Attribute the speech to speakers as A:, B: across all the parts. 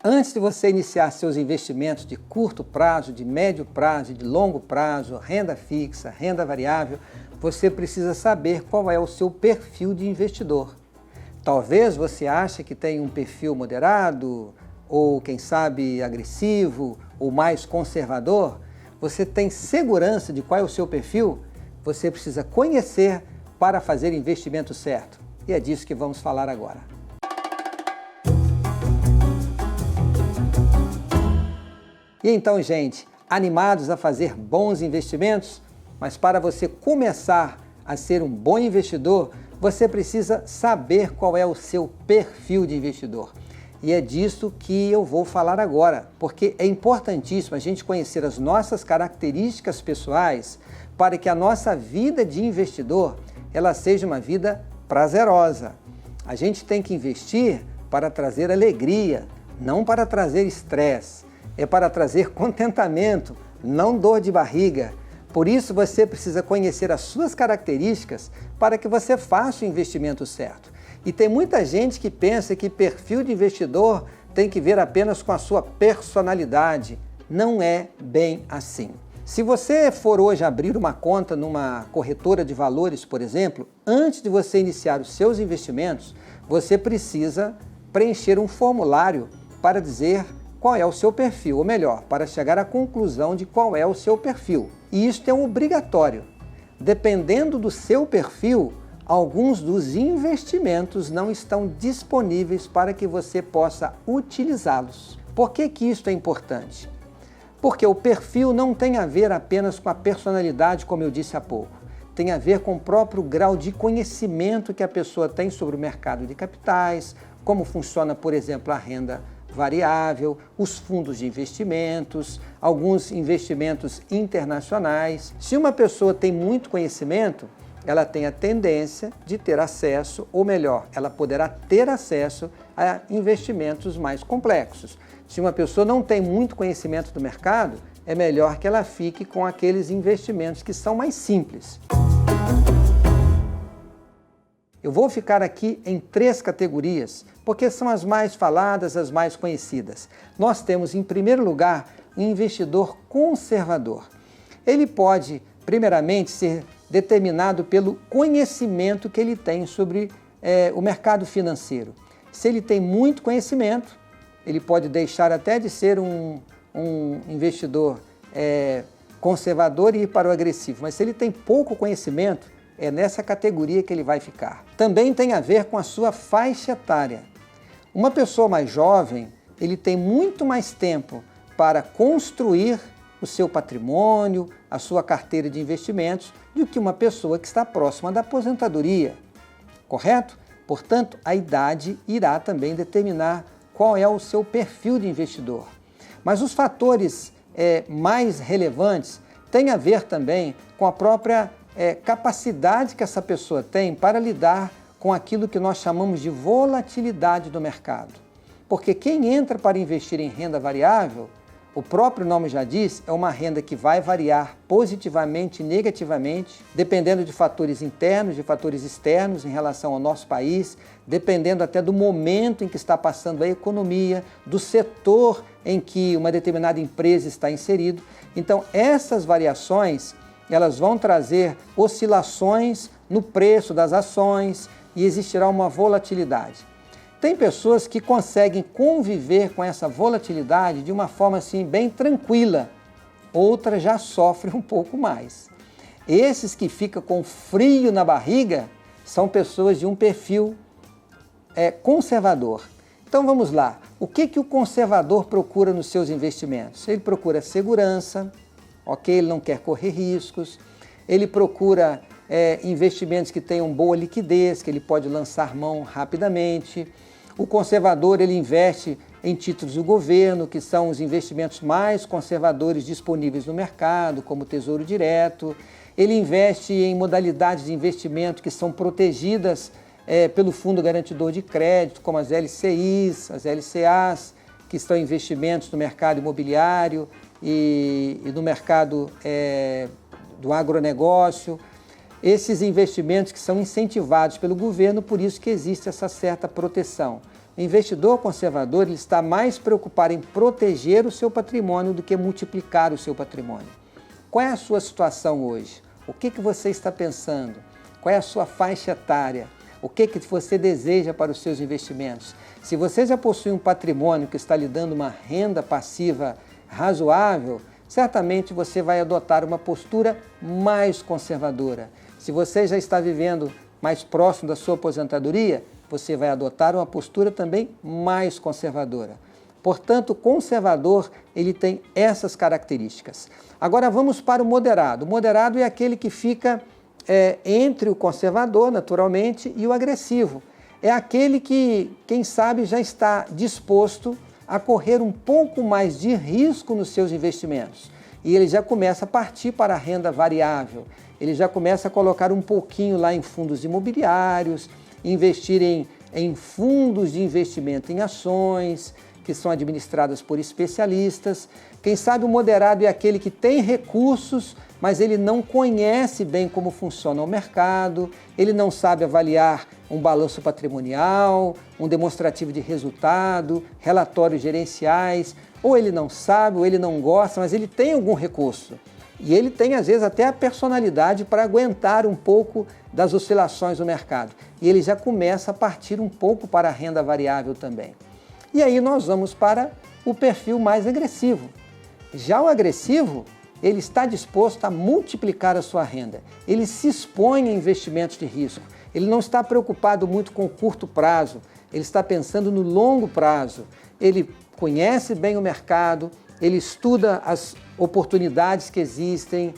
A: Antes de você iniciar seus investimentos de curto prazo, de médio prazo, de longo prazo, renda fixa, renda variável, você precisa saber qual é o seu perfil de investidor. Talvez você ache que tem um perfil moderado, ou quem sabe agressivo, ou mais conservador. Você tem segurança de qual é o seu perfil? Você precisa conhecer para fazer investimento certo. E é disso que vamos falar agora. E então, gente, animados a fazer bons investimentos? Mas para você começar a ser um bom investidor, você precisa saber qual é o seu perfil de investidor. E é disso que eu vou falar agora, porque é importantíssimo a gente conhecer as nossas características pessoais para que a nossa vida de investidor ela seja uma vida prazerosa. A gente tem que investir para trazer alegria, não para trazer estresse. É para trazer contentamento, não dor de barriga. Por isso você precisa conhecer as suas características para que você faça o investimento certo. E tem muita gente que pensa que perfil de investidor tem que ver apenas com a sua personalidade. Não é bem assim. Se você for hoje abrir uma conta numa corretora de valores, por exemplo, antes de você iniciar os seus investimentos, você precisa preencher um formulário para dizer qual é o seu perfil, ou melhor, para chegar à conclusão de qual é o seu perfil. E isso é obrigatório. Dependendo do seu perfil, alguns dos investimentos não estão disponíveis para que você possa utilizá-los. Por que isso é importante? Porque o perfil não tem a ver apenas com a personalidade, como eu disse há pouco. Tem a ver com o próprio grau de conhecimento que a pessoa tem sobre o mercado de capitais, como funciona, por exemplo, a renda variável, os fundos de investimentos, alguns investimentos internacionais. Se uma pessoa tem muito conhecimento, ela tem a tendência de ter acesso, ou melhor, ela poderá ter acesso a investimentos mais complexos. Se uma pessoa não tem muito conhecimento do mercado, é melhor que ela fique com aqueles investimentos que são mais simples. Eu vou ficar aqui em 3 categorias, porque são as mais faladas, as mais conhecidas. Nós temos, em primeiro lugar, um investidor conservador. Ele pode, primeiramente, ser determinado pelo conhecimento que ele tem sobre o mercado financeiro. Se ele tem muito conhecimento, ele pode deixar até de ser um investidor conservador e ir para o agressivo. Mas se ele tem pouco conhecimento, é nessa categoria que ele vai ficar. Também tem a ver com a sua faixa etária. Uma pessoa mais jovem, ele tem muito mais tempo para construir o seu patrimônio, a sua carteira de investimentos, do que uma pessoa que está próxima da aposentadoria. Correto? Portanto, a idade irá também determinar qual é o seu perfil de investidor. Mas os fatores mais relevantes têm a ver também com a própria capacidade que essa pessoa tem para lidar com aquilo que nós chamamos de volatilidade do mercado. Porque quem entra para investir em renda variável, o próprio nome já diz, é uma renda que vai variar positivamente e negativamente, dependendo de fatores internos, de fatores externos em relação ao nosso país, dependendo até do momento em que está passando a economia, do setor em que uma determinada empresa está inserido. Então, essas variações elas vão trazer oscilações no preço das ações e existirá uma volatilidade. Tem pessoas que conseguem conviver com essa volatilidade de uma forma assim bem tranquila, outras já sofrem um pouco mais. Esses que ficam com frio na barriga são pessoas de um perfil conservador. Então vamos lá, o que o conservador procura nos seus investimentos? Ele procura segurança, ele não quer correr riscos, ele procura investimentos que tenham boa liquidez, que ele pode lançar mão rapidamente. O conservador, ele investe em títulos do governo, que são os investimentos mais conservadores disponíveis no mercado, como o Tesouro Direto. Ele investe em modalidades de investimento que são protegidas pelo Fundo Garantidor de Crédito, como as LCIs, as LCAs, que são investimentos no mercado imobiliário e no mercado do agronegócio. Esses investimentos que são incentivados pelo governo, por isso que existe essa certa proteção. O investidor conservador ele está mais preocupado em proteger o seu patrimônio do que multiplicar o seu patrimônio. Qual é a sua situação hoje? O que você está pensando? Qual é a sua faixa etária? O que você deseja para os seus investimentos? Se você já possui um patrimônio que está lhe dando uma renda passiva razoável, certamente você vai adotar uma postura mais conservadora. Se você já está vivendo mais próximo da sua aposentadoria, você vai adotar uma postura também mais conservadora. Portanto, o conservador ele tem essas características. Agora vamos para o moderado. O moderado é aquele que fica entre o conservador, naturalmente, e o agressivo. É aquele que, quem sabe, já está disposto a correr um pouco mais de risco nos seus investimentos. E ele já começa a partir para a renda variável. Ele já começa a colocar um pouquinho lá em fundos imobiliários, investir em fundos de investimento em ações, que são administradas por especialistas. Quem sabe o moderado é aquele que tem recursos, mas ele não conhece bem como funciona o mercado, ele não sabe avaliar um balanço patrimonial, um demonstrativo de resultado, relatórios gerenciais, ou ele não sabe, ou ele não gosta, mas ele tem algum recurso. E ele tem, às vezes, até a personalidade para aguentar um pouco das oscilações do mercado. E ele já começa a partir um pouco para a renda variável também. E aí nós vamos para o perfil mais agressivo. Já o agressivo, ele está disposto a multiplicar a sua renda. Ele se expõe a investimentos de risco. Ele não está preocupado muito com o curto prazo. Ele está pensando no longo prazo. Ele conhece bem o mercado, ele estuda as oportunidades que existem,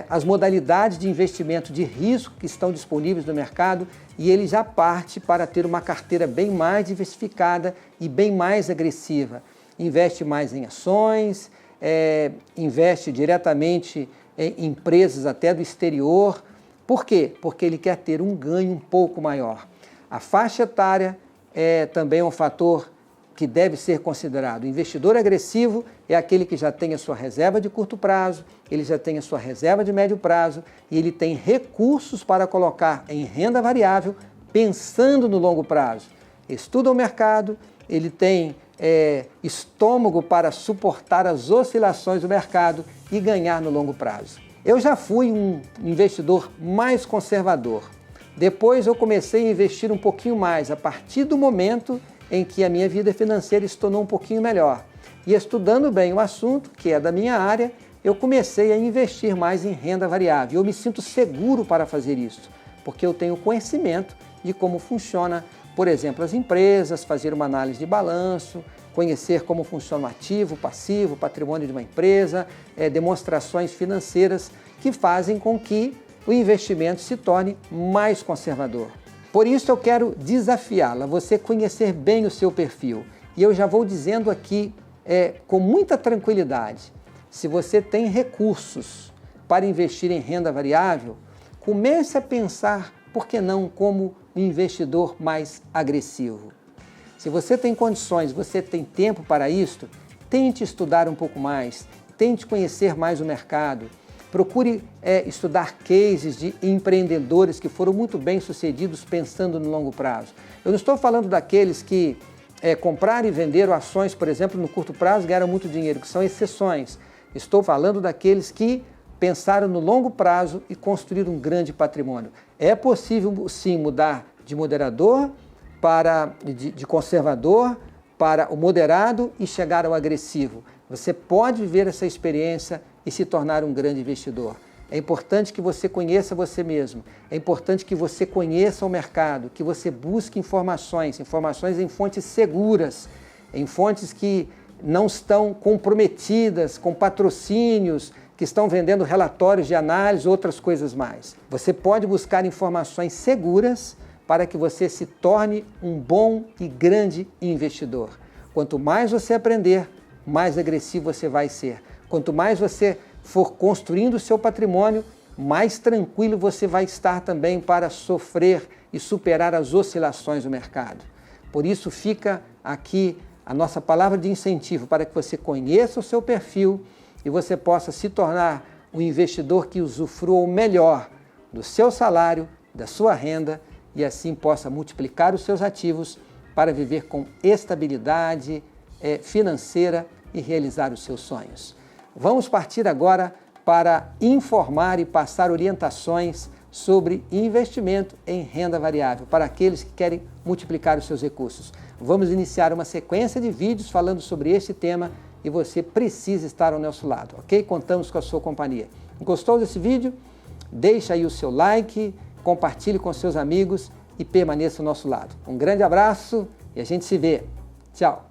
A: as modalidades de investimento de risco que estão disponíveis no mercado e ele já parte para ter uma carteira bem mais diversificada e bem mais agressiva. Investe mais em ações, investe diretamente em empresas até do exterior. Por quê? Porque ele quer ter um ganho um pouco maior. A faixa etária é também um fator que deve ser considerado. O investidor agressivo é aquele que já tem a sua reserva de curto prazo, ele já tem a sua reserva de médio prazo e ele tem recursos para colocar em renda variável pensando no longo prazo. Estuda o mercado, ele tem estômago para suportar as oscilações do mercado e ganhar no longo prazo. Eu já fui um investidor mais conservador. Depois eu comecei a investir um pouquinho mais a partir do momento em que a minha vida financeira se tornou um pouquinho melhor. E estudando bem o assunto, que é da minha área, eu comecei a investir mais em renda variável. Eu me sinto seguro para fazer isso, porque eu tenho conhecimento de como funciona, por exemplo, as empresas, fazer uma análise de balanço, conhecer como funciona o ativo, o passivo, o patrimônio de uma empresa, demonstrações financeiras que fazem com que o investimento se torne mais conservador. Por isso eu quero desafiá-la, você conhecer bem o seu perfil. E eu já vou dizendo aqui com muita tranquilidade, se você tem recursos para investir em renda variável, comece a pensar, por que não, como um investidor mais agressivo. Se você tem condições, você tem tempo para isto, tente estudar um pouco mais, tente conhecer mais o mercado, procure estudar cases de empreendedores que foram muito bem sucedidos pensando no longo prazo. Eu não estou falando daqueles que compraram e venderam ações, por exemplo, no curto prazo e ganharam muito dinheiro, que são exceções. Estou falando daqueles que pensaram no longo prazo e construíram um grande patrimônio. É possível, sim, mudar de moderador de conservador para o moderado e chegar ao agressivo. Você pode viver essa experiência e se tornar um grande investidor. É importante que você conheça você mesmo, é importante que você conheça o mercado, que você busque informações em fontes seguras, em fontes que não estão comprometidas com patrocínios, que estão vendendo relatórios de análise, outras coisas mais. Você pode buscar informações seguras para que você se torne um bom e grande investidor. Quanto mais você aprender, mais agressivo você vai ser. Quanto mais você for construindo o seu patrimônio, mais tranquilo você vai estar também para sofrer e superar as oscilações do mercado. Por isso fica aqui a nossa palavra de incentivo para que você conheça o seu perfil e você possa se tornar um investidor que usufrua o melhor do seu salário, da sua renda e assim possa multiplicar os seus ativos para viver com estabilidade financeira e realizar os seus sonhos. Vamos partir agora para informar e passar orientações sobre investimento em renda variável para aqueles que querem multiplicar os seus recursos. Vamos iniciar uma sequência de vídeos falando sobre este tema e você precisa estar ao nosso lado, ok? Contamos com a sua companhia. Gostou desse vídeo? Deixa aí o seu like, compartilhe com seus amigos e permaneça ao nosso lado. Um grande abraço e a gente se vê. Tchau!